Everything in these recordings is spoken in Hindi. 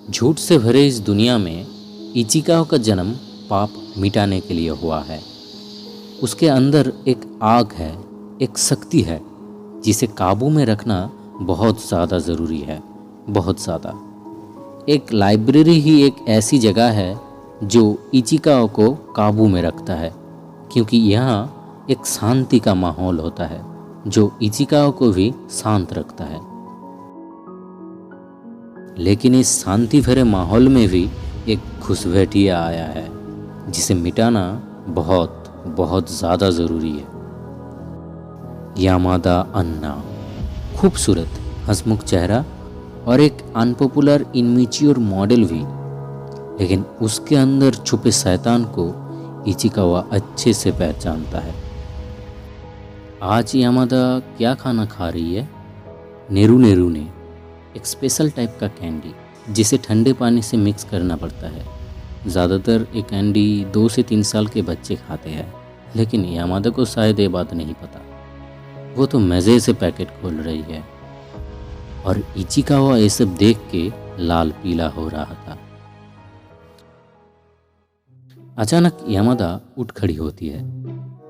झूठ से भरे इस दुनिया में इचिकाओ का जन्म पाप मिटाने के लिए हुआ है। उसके अंदर एक आग है, एक शक्ति है जिसे काबू में रखना बहुत ज़्यादा ज़रूरी है, बहुत ज़्यादा। एक लाइब्रेरी ही एक ऐसी जगह है जो इचिकाओ को काबू में रखता है, क्योंकि यहाँ एक शांति का माहौल होता है जो इचिकाओ को भी शांत रखता है। लेकिन इस शांति भरे माहौल में भी एक घुसपैठिया आया है जिसे मिटाना बहुत बहुत ज़्यादा ज़रूरी है। यामादा अन्ना, खूबसूरत हंसमुख चेहरा और एक अनपॉपुलर इनमेच्योर मॉडल भी, लेकिन उसके अंदर छुपे शैतान को इचिकावा अच्छे से पहचानता है। आज यामादा क्या खाना खा रही है? नेरू नेरू ने, एक स्पेशल टाइप का कैंडी जिसे ठंडे पानी से मिक्स करना पड़ता है। ज़्यादातर ये कैंडी 2 से 3 साल के बच्चे खाते हैं, लेकिन यामादा को शायद ये बात नहीं पता। वो तो मज़े से पैकेट खोल रही है और इचिकावा ये सब देख के लाल पीला हो रहा था। अचानक यामादा उठ खड़ी होती है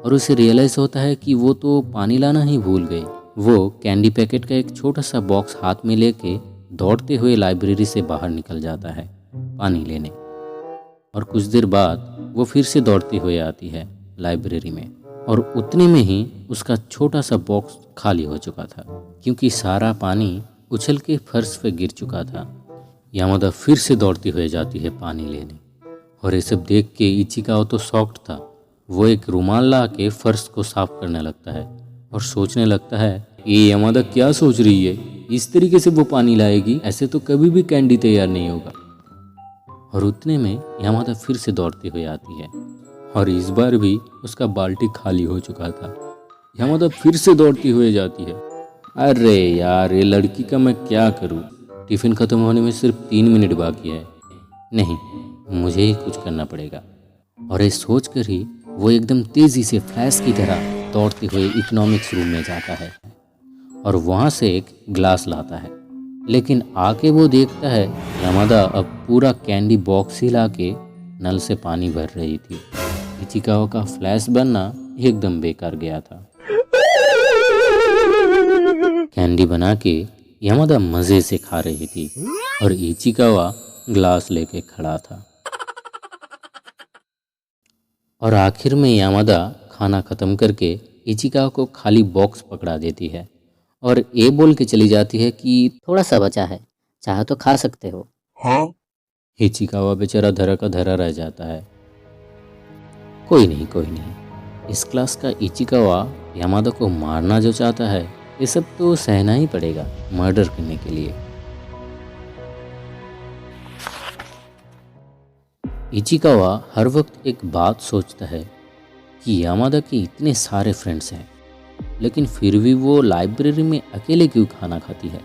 और उसे रियलाइज़ होता है कि वो तो पानी लाना ही भूल गई। वो कैंडी पैकेट का एक छोटा सा बॉक्स हाथ में लेके दौड़ते हुए लाइब्रेरी से बाहर निकल जाता है पानी लेने, और कुछ देर बाद वो फिर से दौड़ती हुए आती है लाइब्रेरी में, और उतने में ही उसका छोटा सा बॉक्स खाली हो चुका था क्योंकि सारा पानी उछल के फर्श पे गिर चुका था। यामादा फिर से दौड़ती हुए जाती है पानी लेने, और ये सब देख के इचिकाओ तो शॉक्ड था। वो एक रुमाल ला के फर्श को साफ करने लगता है और सोचने लगता है, ये यामादा क्या सोच रही है, इस तरीके से वो पानी लाएगी, ऐसे तो कभी भी कैंडी तैयार नहीं होगा। और उतने में यामादा फिर से दौड़ती हुई आती है और इस बार भी उसका बाल्टी खाली हो चुका था। यामादा फिर से दौड़ती हुए जाती है। अरे यार, ये लड़की का मैं क्या करूं? टिफ़िन ख़त्म होने में सिर्फ 3 मिनट बाकी है। नहीं, मुझे ही कुछ करना पड़ेगा। और ये सोच कर ही वो एकदम तेज़ी से फ्लैश की तरह दौड़ते हुए इकोनॉमिक्स रूम में जाता है और वहाँ से एक ग्लास लाता है। लेकिन आके वो देखता है यामादा अब पूरा कैंडी बॉक्स ही ला के नल से पानी भर रही थी। इचिकावा का फ्लैश बनना एकदम बेकार गया था। कैंडी बना के यामादा मज़े से खा रही थी और इचिकावा ग्लास लेके खड़ा था। और आखिर में यामादा खाना ख़त्म करके इचिकावा को खाली बॉक्स पकड़ा देती है और ये बोल के चली जाती है कि थोड़ा सा बचा है, चाहे तो खा सकते हो। हाँ, इचिकावा बेचारा धरा का धरा रह जाता है। कोई नहीं, कोई नहीं, इस क्लास का इचिकावा यामादा को मारना जो चाहता है, ये सब तो सहना ही पड़ेगा मर्डर करने के लिए। इचिकावा हर वक्त एक बात सोचता है कि यामादा के इतने सारे फ्रेंड्स हैं, लेकिन फिर भी वो लाइब्रेरी में अकेले क्यों खाना खाती है?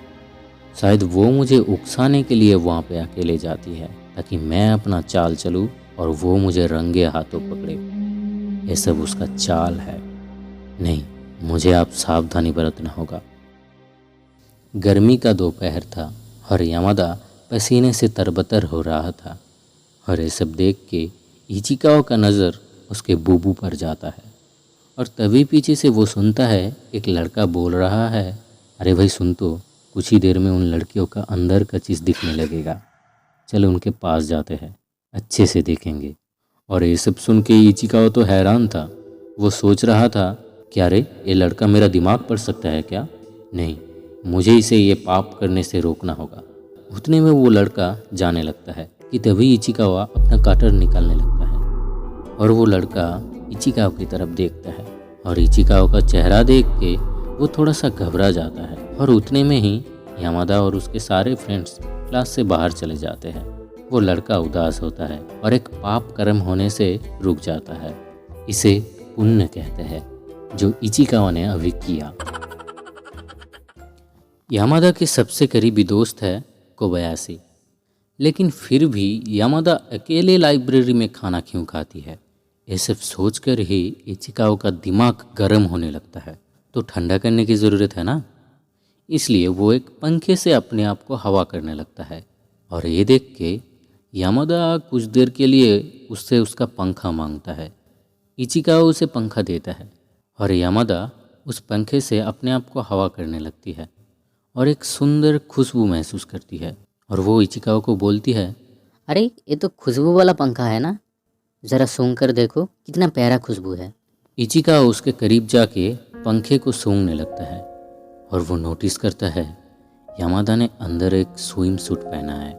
शायद वो मुझे उकसाने के लिए वहाँ पे अकेले जाती है ताकि मैं अपना चाल चलूँ और वो मुझे रंगे हाथों पकड़े। ये सब उसका चाल है। नहीं, मुझे अब सावधानी बरतना होगा। गर्मी का दोपहर था और यामादा पसीने से तरबतर हो रहा था, और ये सब देख के इचिकाओ का नज़र उसके बूबू पर जाता है। और तभी पीछे से वो सुनता है एक लड़का बोल रहा है, अरे भाई सुन तो, कुछ ही देर में उन लड़कियों का अंदर का चीज़ दिखने लगेगा, चलो उनके पास जाते हैं, अच्छे से देखेंगे। और ये सब सुन के इचिकाओ तो हैरान था। वो सोच रहा था, क्या रे, ये लड़का मेरा दिमाग पढ़ सकता है क्या? नहीं, मुझे इसे ये पाप करने से रोकना होगा। उतने में वो लड़का जाने लगता है कि तभी इचिकावा अपना कटर निकालने लगता है और वो लड़का इचिकावा की तरफ देखता है और इचिकावा का चेहरा देख के वो थोड़ा सा घबरा जाता है। और उतने में ही यामादा और उसके सारे फ्रेंड्स क्लास से बाहर चले जाते हैं। वो लड़का उदास होता है और एक पाप कर्म होने से रुक जाता है। इसे पुण्य कहते हैं जो इचिकावा ने अभी किया। यामादा के सबसे करीबी दोस्त है कोबायाशी, लेकिन फिर भी यामादा अकेले लाइब्रेरी में खाना क्यों खाती है? ये सब सोचकर ही इचिकाओ का दिमाग गर्म होने लगता है। तो ठंडा करने की ज़रूरत है ना, इसलिए वो एक पंखे से अपने आप को हवा करने लगता है और ये देख के यामादा कुछ देर के लिए उससे उसका पंखा मांगता है। इचिकावा उसे पंखा देता है और यामादा उस पंखे से अपने आप को हवा करने लगती है और एक सुंदर खुशबू महसूस करती है। और वो इचिकावा को बोलती है, अरे ये तो खुशबू वाला पंखा है ना, ज़रा सूंघ कर देखो कितना प्यारा खुशबू है। इचिकावा उसके करीब जाके पंखे को सूंघने लगता है और वो नोटिस करता है यामादा ने अंदर एक स्विम सूट पहना है।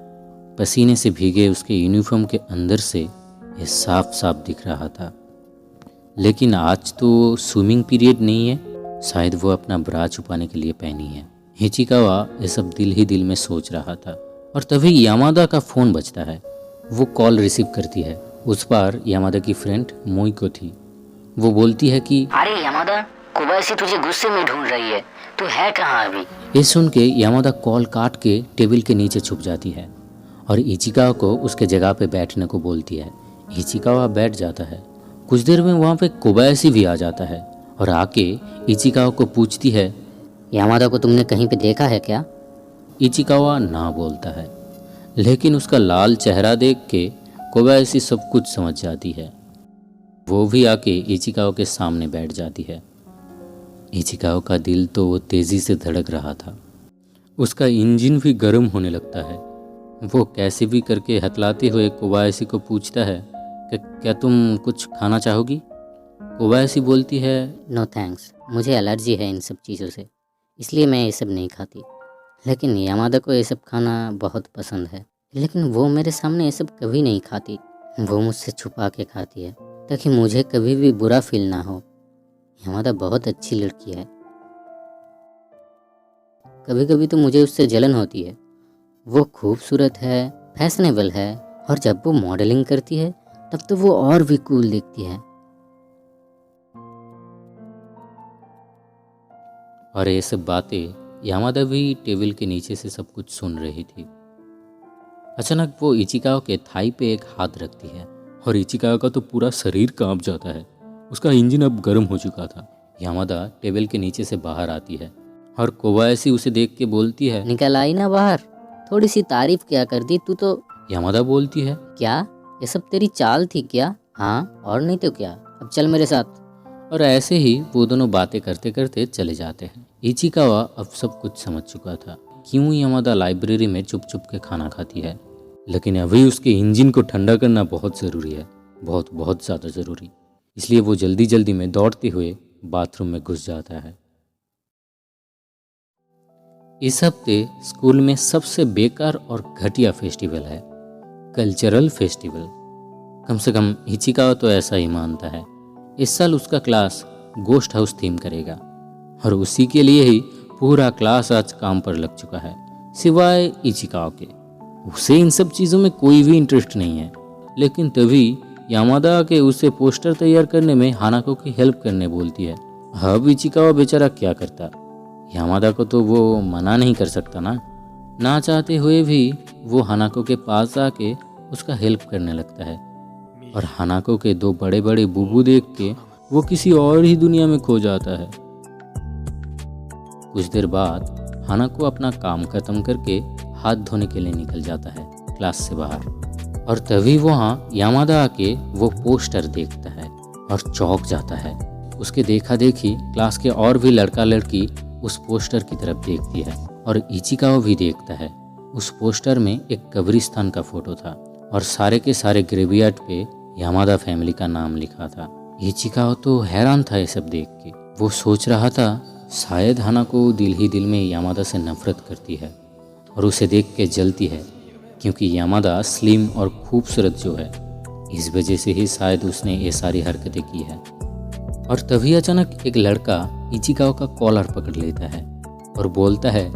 पसीने से भीगे उसके यूनिफॉर्म के अंदर से यह साफ साफ दिख रहा था। लेकिन आज तो स्विमिंग पीरियड नहीं है, शायद वो अपना ब्रा छुपाने के लिए पहनी है। इचिकावा ये सब दिल ही दिल में सोच रहा था और तभी यामादा का फ़ोन बजता है। वो कॉल रिसीव करती है। उस बार यामादा की फ्रेंड मोइको थी। वो बोलती है कि अरे यामादा, कोबायाशी तुझे गुस्से में ढूंढ रही है, तू है कहाँ अभी? ये सुन के यामादा कॉल काट के टेबल के नीचे छुप जाती है और इचिकावा को उसके जगह पे बैठने को बोलती है। इचिकावा बैठ जाता है। कुछ देर में वहाँ पे कोबायाशी भी आ जाता है और आके इचिकावा को पूछती है, यामादा को तुमने कहीं पे देखा है क्या? इचिकावा ना बोलता है, लेकिन उसका लाल चेहरा देख के कोबायाशी सब कुछ समझ जाती है। वो भी आके इचिकावा के सामने बैठ जाती है। इचिकावा का दिल तो वो तेज़ी से धड़क रहा था। उसका इंजन भी गर्म होने लगता है। वो कैसे भी करके हतलाते हुए कोबायाशी को पूछता है कि क्या तुम कुछ खाना चाहोगी? कोबायाशी बोलती है, नो थैंक्स, मुझे एलर्जी है इन सब चीज़ों से, इसलिए मैं ये सब नहीं खाती। लेकिन यामादा को ये सब खाना बहुत पसंद है, लेकिन वो मेरे सामने ये सब कभी नहीं खाती। वो मुझसे छुपा के खाती है ताकि मुझे कभी भी बुरा फील ना हो। यामादा बहुत अच्छी लड़की है। कभी कभी तो मुझे उससे जलन होती है। वो खूबसूरत है, फैशनेबल है और जब वो मॉडलिंग करती है तब तो वो और भी कूल दिखती है। और ये सब बातें यामादा भी टेबल के नीचे से सब कुछ सुन रही थी। अचानक वो इचिकावा के थाई पे एक हाथ रखती है और इचिकावा का तो पूरा शरीर कांप जाता है। उसका इंजन अब गर्म हो चुका था। यामादा टेबल के नीचे से बाहर आती है और कोबायाशी उसे देख के बोलती है, निकल आई ना बाहर, थोड़ी सी तारीफ क्या कर दी तू तो। यामादा बोलती है, क्या ये सब तेरी चाल थी क्या? हाँ और नहीं तो क्या, अब चल मेरे साथ। और ऐसे ही वो दोनों बातें करते करते चले जाते हैं। इचिकावा अब सब कुछ समझ चुका था क्यों यामादा लाइब्रेरी में चुप चुप के खाना खाती है। लेकिन अभी उसके इंजन को ठंडा करना बहुत ज़रूरी है, बहुत बहुत ज़्यादा ज़रूरी। इसलिए वो जल्दी जल्दी में दौड़ते हुए बाथरूम में घुस जाता है। इस हफ्ते स्कूल में सबसे बेकार और घटिया फेस्टिवल है कल्चरल फेस्टिवल। कम से कम इचिकावा तो ऐसा ही मानता है। इस साल उसका क्लास गोस्ट हाउस थीम करेगा और उसी के लिए ही पूरा क्लास आज काम पर लग चुका है, सिवाय इचिकावा के। उसे इन सब चीज़ों में कोई भी इंटरेस्ट नहीं है। लेकिन तभी यामादा के उसे पोस्टर तैयार करने में हानाको की हेल्प करने बोलती है। अब इचिकावा बेचारा क्या करता? यामादा को तो वो मना नहीं कर सकता ना चाहते हुए भी वो हानाको के पास आके उसका हेल्प करने लगता है। और हानाको के दो बड़े बड़े बुबू देख के वो किसी और ही दुनिया में खो जाता है। कुछ देर बाद हानाको अपना काम खत्म करके हाथ धोने के लिए निकल जाता है क्लास से बाहर। और तभी वहाँ यामादा आके वो पोस्टर देखता है और चौंक जाता है। उसके देखा देखी क्लास के और भी लड़का लड़की उस पोस्टर की तरफ देखती है और इचिकावा भी देखता है। उस पोस्टर में एक कब्रिस्तान का फोटो था और सारे के सारे ग्रेवयार्ड पे यामादा फैमिली का नाम लिखा था। इचिकावा तो हैरान था ये सब देख के। वो सोच रहा था शायद हानाको दिल ही दिल में यामादा से नफरत करती है और उसे देख के जलती है, क्योंकि यामादा स्लिम और खूबसूरत जो है, इस वजह से ही शायद उसने ये सारी हरकतें की है। और तभी अचानक एक लड़का इचिकावा का कॉलर पकड़ लेता है और बोलता है,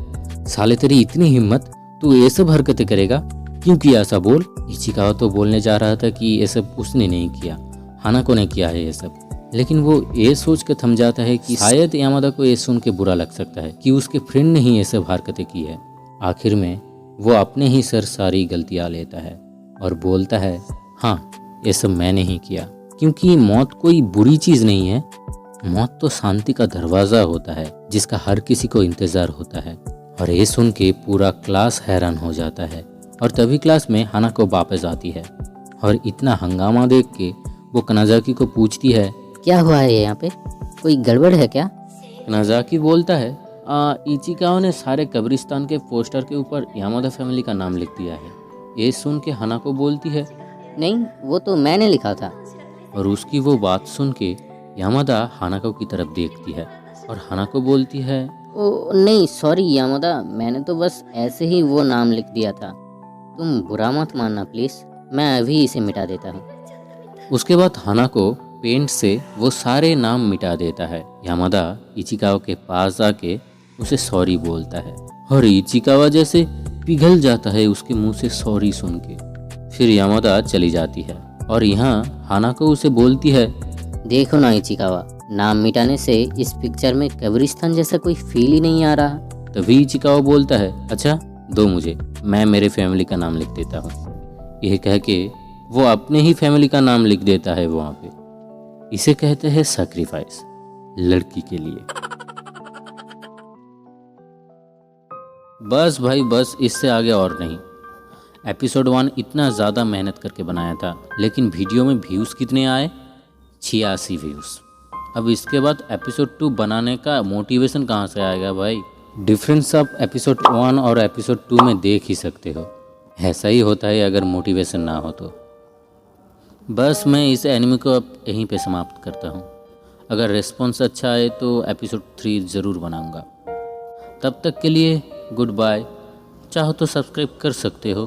साले तेरी इतनी हिम्मत, तू ये सब हरकतें करेगा? क्यों किया ऐसा बोल? इचिकावा तो बोलने जा रहा था कि ये सब उसने नहीं किया, हानाको ने किया है ये सब। लेकिन वो ये सोच के थम जाता है कि शायद यामादा को ये सुन के बुरा लग सकता है कि उसके फ्रेंड ने ही ये सब हरकतें की है। आखिर में वो अपने ही सर सारी गलतियाँ लेता है और बोलता है, हाँ ये सब मैंने ही किया, क्योंकि मौत कोई बुरी चीज़ नहीं है। मौत तो शांति का दरवाज़ा होता है जिसका हर किसी को इंतज़ार होता है। और ये सुन के पूरा क्लास हैरान हो जाता है और तभी क्लास में हानाको वापस आती है और इतना हंगामा देख के वो कनाजाकी को पूछती है। क्या हुआ है यहाँ पे, कोई गड़बड़ है क्या? कनाजाकी बोलता है, इचिकावा ने सारे कब्रिस्तान के पोस्टर के ऊपर यामादा फैमिली का नाम लिख दिया है। ये सुन के हानाको बोलती है, नहीं, वो तो मैंने लिखा था। और उसकी वो बात सुन के यामादा हानाको की तरफ देखती है और हानाको बोलती है, ओ नहीं, सॉरी यामादा, मैंने तो बस ऐसे ही वो नाम लिख दिया था। तुम बुरा मत मानना प्लीज़, मैं अभी इसे मिटा देता हूँ। उसके बाद हानाको पेंट से वो सारे नाम मिटा देता है। यामादा इचिकावा के पास आके उसे सॉरी बोलता है और इचिकावा जैसे पिघल जाता है उसके मुंह से सॉरी सुन के। फिर यामादा चली जाती है और यहाँ हानाको उसे बोलती है, देखो ना इचिकावा, नाम मिटाने से इस पिक्चर में कब्रिस्तान जैसा कोई फील ही नहीं आ रहा। तभी इचिकावा बोलता है, अच्छा दो मुझे, मैं मेरे फैमिली का नाम लिख देता हूँ। यह कह के वो अपने ही फैमिली का नाम लिख देता है वहाँ पे। इसे कहते हैं सैक्रिफाइस, लड़की के लिए। बस भाई बस, इससे आगे और नहीं। एपिसोड 1 इतना ज़्यादा मेहनत करके बनाया था, लेकिन वीडियो में व्यूज़ कितने आए? 86 व्यूज़। अब इसके बाद एपिसोड 2 बनाने का मोटिवेशन कहाँ से आएगा भाई? डिफरेंस आप एपिसोड 1 और एपिसोड 2 में देख ही सकते हो। ऐसा ही होता है अगर मोटिवेशन ना हो तो। बस मैं इस एनिमे को अब यहीं पे समाप्त करता हूँ। अगर रिस्पॉन्स अच्छा आए तो एपिसोड 3 ज़रूर बनाऊँगा। तब तक के लिए गुड बाय। चाहो तो सब्सक्राइब कर सकते हो।